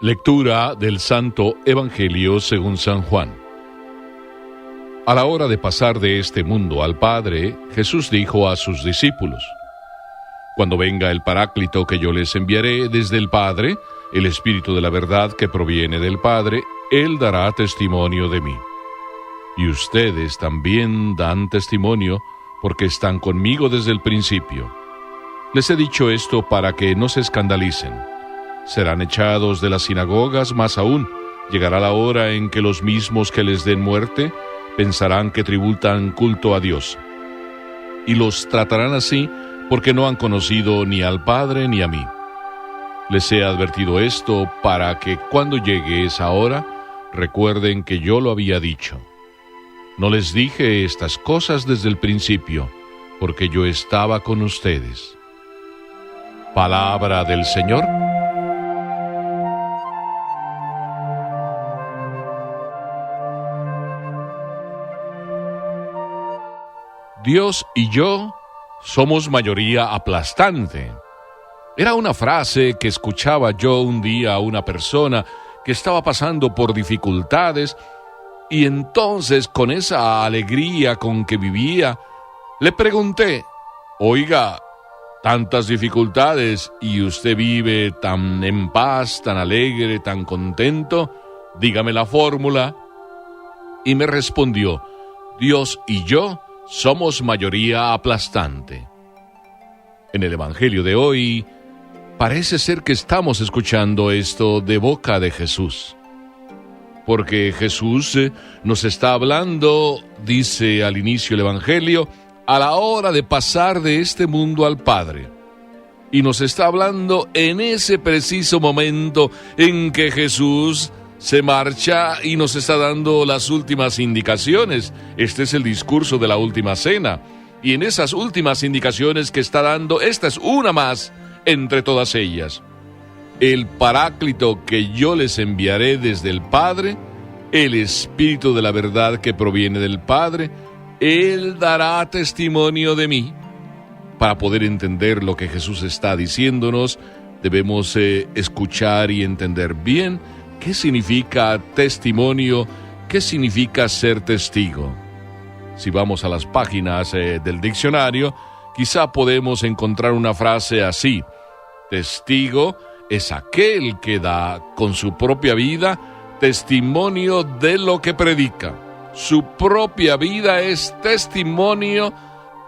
Lectura del Santo Evangelio según San Juan. A la hora de pasar de este mundo al Padre, Jesús dijo a sus discípulos: Cuando venga el Paráclito que yo les enviaré desde el Padre, el Espíritu de la verdad que proviene del Padre, Él dará testimonio de mí. Y ustedes también dan testimonio, porque están conmigo desde el principio. Les he dicho esto para que no se escandalicen. Serán echados de las sinagogas, más aún, llegará la hora en que los mismos que les den muerte pensarán que tributan culto a Dios. Y los tratarán así porque no han conocido ni al Padre ni a mí. Les he advertido esto para que cuando llegue esa hora, recuerden que yo lo había dicho. No les dije estas cosas desde el principio, porque yo estaba con ustedes. Palabra del Señor. Dios y yo somos mayoría aplastante. Era una frase que escuchaba yo un día a una persona que estaba pasando por dificultades, y entonces, con esa alegría con que vivía, le pregunté: oiga, tantas dificultades y usted vive tan en paz, tan alegre, tan contento, dígame la fórmula. Y me respondió: Dios y yo somos mayoría aplastante. En el Evangelio de hoy, parece ser que estamos escuchando esto de boca de Jesús. Porque Jesús nos está hablando, dice al inicio del Evangelio, a la hora de pasar de este mundo al Padre. Y nos está hablando en ese preciso momento en que Jesús se marcha y nos está dando las últimas indicaciones. Este es el discurso de la última cena. Y en esas últimas indicaciones que está dando, esta es una más entre todas ellas. El Paráclito que yo les enviaré desde el Padre, el Espíritu de la verdad que proviene del Padre, Él dará testimonio de mí. Para poder entender lo que Jesús está diciéndonos, debemos escuchar y entender bien qué significa testimonio, qué significa ser testigo. Si vamos a las páginas del diccionario, quizá podemos encontrar una frase así: testigo es aquel que da con su propia vida testimonio de lo que predica. Su propia vida es testimonio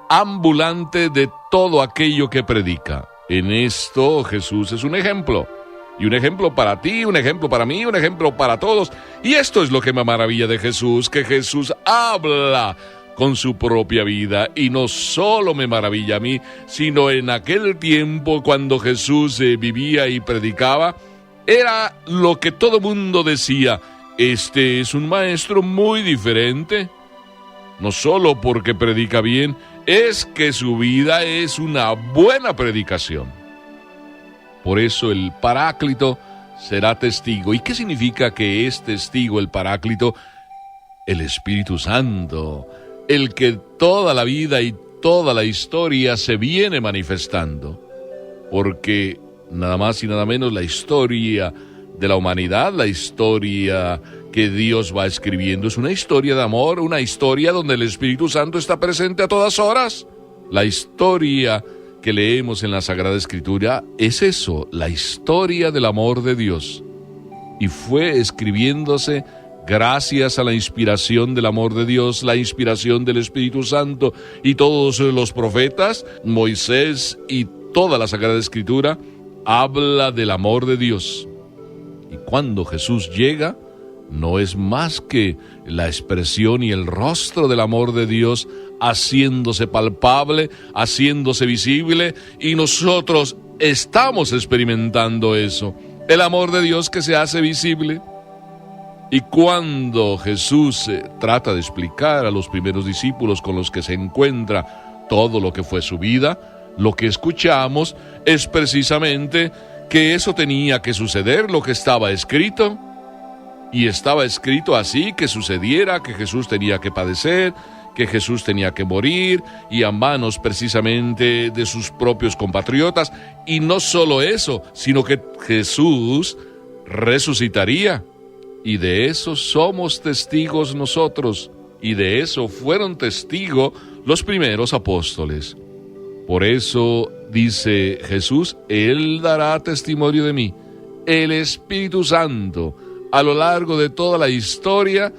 ambulante de todo aquello que predica. En esto Jesús es un ejemplo. Y un ejemplo para ti, un ejemplo para mí, un ejemplo para todos. Y esto es lo que me maravilla de Jesús, que Jesús habla con su propia vida. Y no solo me maravilla a mí, sino en aquel tiempo cuando Jesús vivía y predicaba, era lo que todo mundo decía: este es un maestro muy diferente. No solo porque predica bien, es que su vida es una buena predicación. Por eso el Paráclito será testigo. ¿Y qué significa que es testigo el Paráclito? El Espíritu Santo, el que toda la vida y toda la historia se viene manifestando. Porque nada más y nada menos la historia de la humanidad, la historia que Dios va escribiendo, es una historia de amor, una historia donde el Espíritu Santo está presente a todas horas. La historia que leemos en la Sagrada Escritura es eso, la historia del amor de Dios. Y fue escribiéndose gracias a la inspiración del amor de Dios, la inspiración del Espíritu Santo, y todos los profetas, Moisés y toda la Sagrada Escritura habla del amor de Dios. Y cuando Jesús llega, no es más que la expresión y el rostro del amor de Dios haciéndose palpable, haciéndose visible, y nosotros estamos experimentando eso, el amor de Dios que se hace visible. Y cuando Jesús trata de explicar a los primeros discípulos con los que se encuentra todo lo que fue su vida, lo que escuchamos es precisamente que eso tenía que suceder, lo que estaba escrito. Y estaba escrito así, que sucediera, que Jesús tenía que padecer, que Jesús tenía que morir, y a manos precisamente de sus propios compatriotas. Y no solo eso, sino que Jesús resucitaría. Y de eso somos testigos nosotros, y de eso fueron testigos los primeros apóstoles. Por eso dice Jesús, Él dará testimonio de mí. El Espíritu Santo, a lo largo de toda la historia,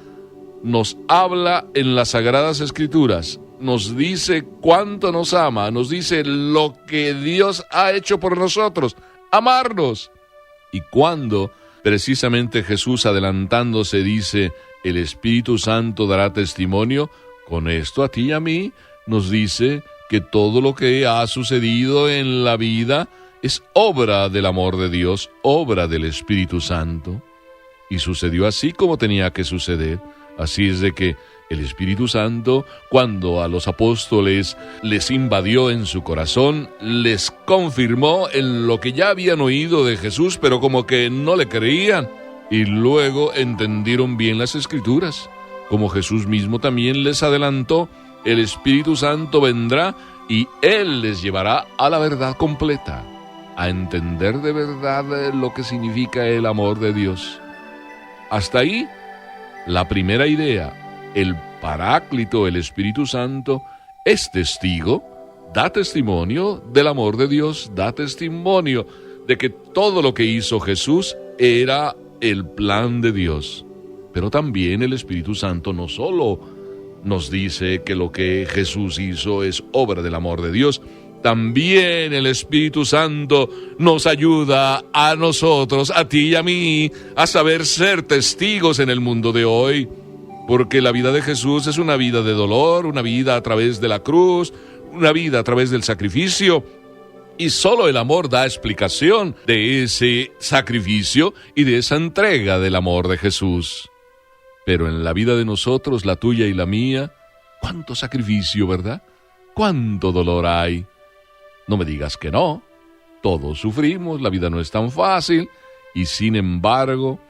nos habla en las Sagradas Escrituras, nos dice cuánto nos ama, nos dice lo que Dios ha hecho por nosotros, amarnos. Y cuando precisamente Jesús, adelantándose, dice, el Espíritu Santo dará testimonio, con esto a ti y a mí nos dice que todo lo que ha sucedido en la vida es obra del amor de Dios, obra del Espíritu Santo. Y sucedió así como tenía que suceder. Así es de que el Espíritu Santo, cuando a los apóstoles les invadió en su corazón, les confirmó en lo que ya habían oído de Jesús, pero como que no le creían. Y luego entendieron bien las Escrituras. Como Jesús mismo también les adelantó, el Espíritu Santo vendrá y Él les llevará a la verdad completa, a entender de verdad lo que significa el amor de Dios. Hasta ahí, la primera idea. El Paráclito, el Espíritu Santo, es testigo, da testimonio del amor de Dios, da testimonio de que todo lo que hizo Jesús era el plan de Dios. Pero también el Espíritu Santo no solo nos dice que lo que Jesús hizo es obra del amor de Dios, también el Espíritu Santo nos ayuda a nosotros, a ti y a mí, a saber ser testigos en el mundo de hoy. Porque la vida de Jesús es una vida de dolor, una vida a través de la cruz, una vida a través del sacrificio. Y solo el amor da explicación de ese sacrificio y de esa entrega del amor de Jesús. Pero en la vida de nosotros, la tuya y la mía, ¿cuánto sacrificio, verdad? ¿Cuánto dolor hay? No me digas que no. Todos sufrimos, la vida no es tan fácil. Y sin embargo,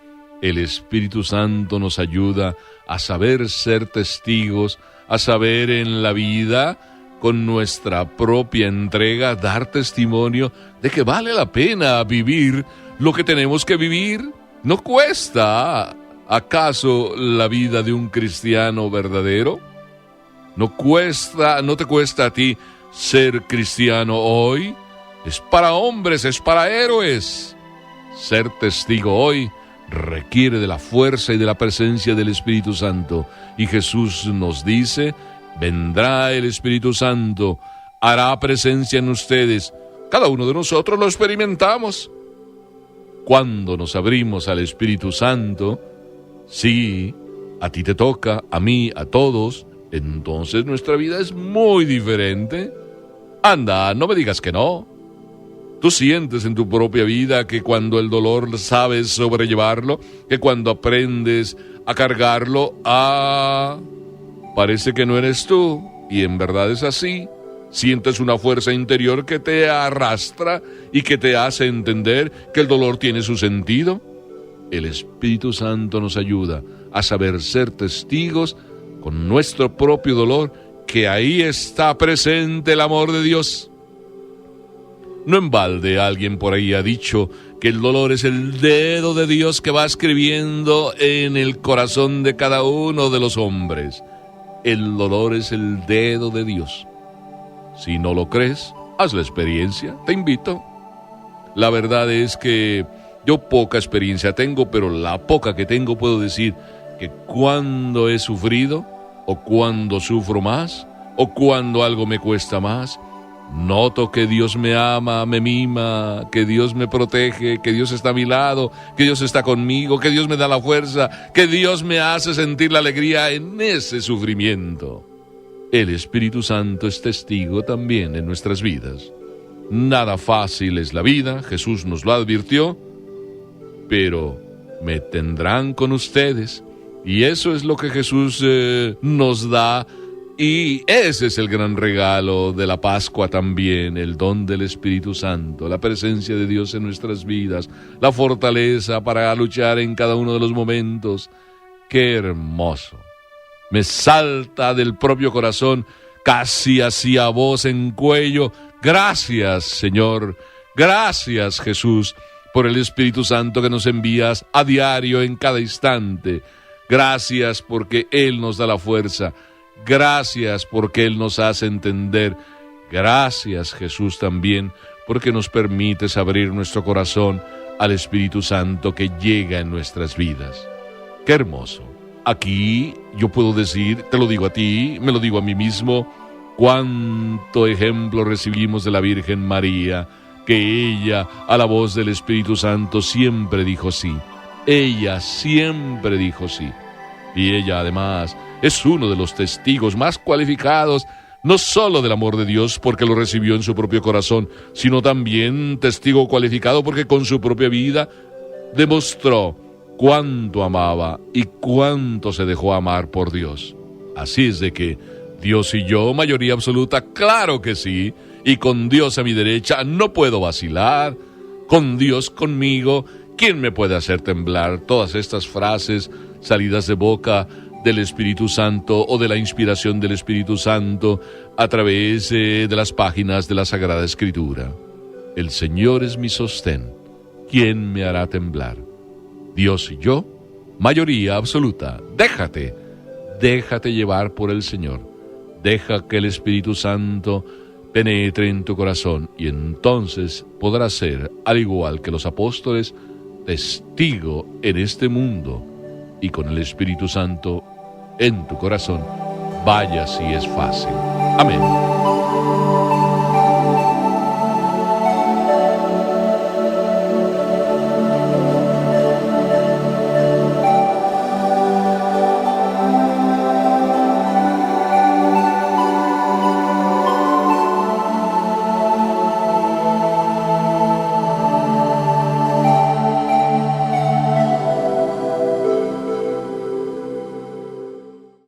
el Espíritu Santo nos ayuda a saber ser testigos, a saber en la vida, con nuestra propia entrega, dar testimonio de que vale la pena vivir lo que tenemos que vivir. ¿No cuesta acaso la vida de un cristiano verdadero? ¿No te cuesta a ti ser cristiano hoy? Es para hombres, es para héroes. Ser testigo hoy requiere de la fuerza y de la presencia del Espíritu Santo. Y Jesús nos dice, vendrá el Espíritu Santo, hará presencia en ustedes. Cada uno de nosotros lo experimentamos. Cuando nos abrimos al Espíritu Santo, sí, a ti te toca, a mí, a todos, entonces nuestra vida es muy diferente. Anda, no me digas que no. Tú sientes en tu propia vida que cuando el dolor sabes sobrellevarlo, que cuando aprendes a cargarlo, parece que no eres tú, y en verdad es así. Sientes una fuerza interior que te arrastra y que te hace entender que el dolor tiene su sentido. El Espíritu Santo nos ayuda a saber ser testigos con nuestro propio dolor, que ahí está presente el amor de Dios. No en balde alguien por ahí ha dicho que el dolor es el dedo de Dios que va escribiendo en el corazón de cada uno de los hombres. El dolor es el dedo de Dios. Si no lo crees, haz la experiencia, te invito. La verdad es que yo poca experiencia tengo, pero la poca que tengo puedo decir que cuando he sufrido, o cuando sufro más, o cuando algo me cuesta más, noto que Dios me ama, me mima, que Dios me protege, que Dios está a mi lado, que Dios está conmigo, que Dios me da la fuerza, que Dios me hace sentir la alegría en ese sufrimiento. El Espíritu Santo es testigo también en nuestras vidas. Nada fácil es la vida, Jesús nos lo advirtió, pero me tendrán con ustedes, y eso es lo que Jesús nos da. Y ese es el gran regalo de la Pascua también, el don del Espíritu Santo, la presencia de Dios en nuestras vidas, la fortaleza para luchar en cada uno de los momentos. ¡Qué hermoso! Me salta del propio corazón, casi así a voz en cuello. Gracias, Señor, gracias, Jesús, por el Espíritu Santo que nos envías a diario en cada instante. Gracias porque Él nos da la fuerza. Gracias porque Él nos hace entender. Gracias, Jesús, también porque nos permites abrir nuestro corazón al Espíritu Santo que llega en nuestras vidas. ¡Qué hermoso! Aquí yo puedo decir, te lo digo a ti, me lo digo a mí mismo, cuánto ejemplo recibimos de la Virgen María, que ella, a la voz del Espíritu Santo, siempre dijo sí. Ella siempre dijo sí. Y ella, además, es uno de los testigos más cualificados, no solo del amor de Dios porque lo recibió en su propio corazón, sino también testigo cualificado porque con su propia vida demostró cuánto amaba y cuánto se dejó amar por Dios. Así es de que Dios y yo, mayoría absoluta, claro que sí, y con Dios a mi derecha no puedo vacilar, con Dios conmigo, ¿quién me puede hacer temblar? Todas estas frases salidas de boca del Espíritu Santo o de la inspiración del Espíritu Santo a través de las páginas de la Sagrada Escritura. El Señor es mi sostén, ¿quién me hará temblar? Dios y yo, mayoría absoluta, déjate llevar por el Señor. Deja que el Espíritu Santo penetre en tu corazón y entonces podrás ser, al igual que los apóstoles, testigo en este mundo y con el Espíritu Santo en tu corazón. Vaya si es fácil. Amén.